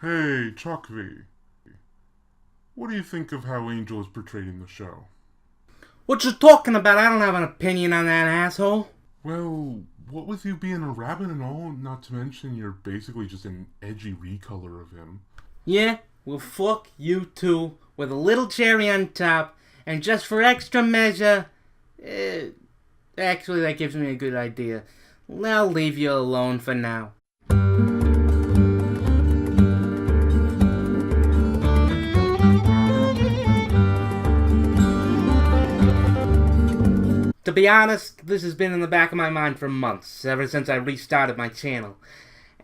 Hey, Chokfi. What do you think of how Angel is portrayed in the show? What you talking about? I don't have an opinion on that, asshole. Well, what with you being a rabbit and all, not to mention you're basically just an edgy recolor of him. Yeah, well fuck you too, with a little cherry on top, and just for extra measure, actually that gives me a good idea. I'll leave you alone for now. To be honest, this has been in the back of my mind for months, ever since I restarted my channel.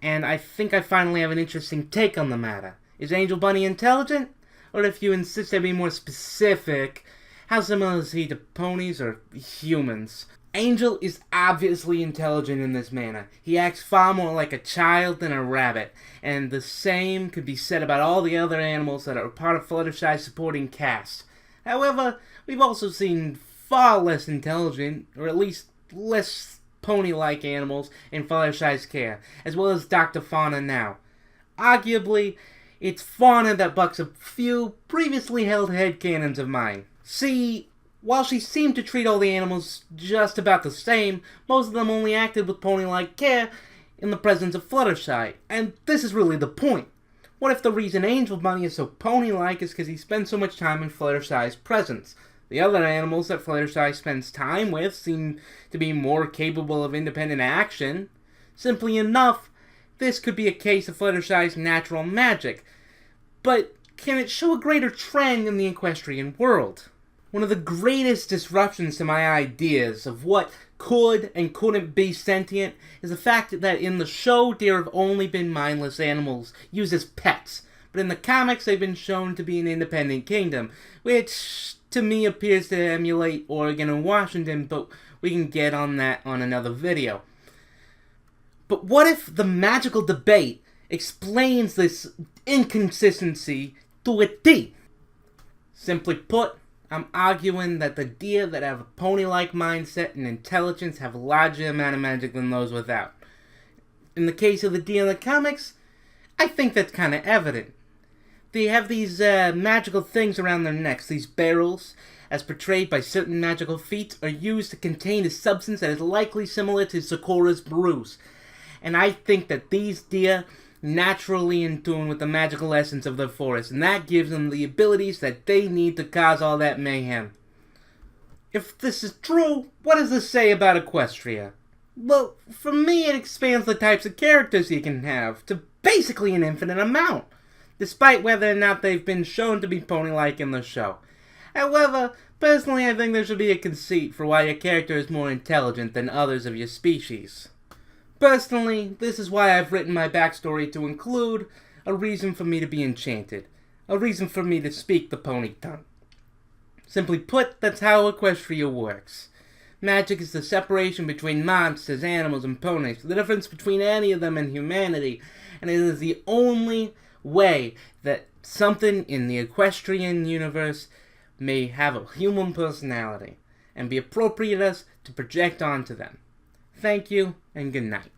And I think I finally have an interesting take on the matter. Is Angel Bunny intelligent? Or if you insist I be more specific, how similar is he to ponies or humans? Angel is obviously intelligent in this manner. He acts far more like a child than a rabbit, and the same could be said about all the other animals that are part of Fluttershy's supporting cast. However, we've also seen far less intelligent, or at least less pony-like animals in Fluttershy's care, as well as Dr. Fauna now. Arguably, it's Fauna that bucks a few previously held headcanons of mine. See, while she seemed to treat all the animals just about the same, most of them only acted with pony-like care in the presence of Fluttershy, and this is really the point. What if the reason Angel Bunny is so pony-like is because he spends so much time in Fluttershy's presence? The other animals that Fluttershy spends time with seem to be more capable of independent action. Simply enough, this could be a case of Fluttershy's natural magic. But can it show a greater trend in the equestrian world? One of the greatest disruptions to my ideas of what could and couldn't be sentient is the fact that in the show there have only been mindless animals used as pets. But in the comics they've been shown to be an independent kingdom, which to me appears to emulate Oregon and Washington, but we can get on that on another video. But what if the magical debate explains this inconsistency to a T? Simply put, I'm arguing that the deer that have a pony-like mindset and intelligence have a larger amount of magic than those without. In the case of the deer in the comics, I think that's kind of evident. They have these magical things around their necks. These barrels, as portrayed by certain magical feats, are used to contain a substance that is likely similar to Sakura's bruise. And I think that these deer naturally in tune with the magical essence of their forest, and that gives them the abilities that they need to cause all that mayhem. If this is true, what does this say about Equestria? Well, for me it expands the types of characters you can have to basically an infinite amount, despite whether or not they've been shown to be pony-like in the show. However, personally I think there should be a conceit for why your character is more intelligent than others of your species. Personally, this is why I've written my backstory to include a reason for me to be enchanted, a reason for me to speak the pony tongue. Simply put, that's how Equestria works. Magic is the separation between monsters, animals, and ponies, the difference between any of them and humanity, and it is the only way that something in the equestrian universe may have a human personality and be appropriate as to project onto them. Thank you, and good night.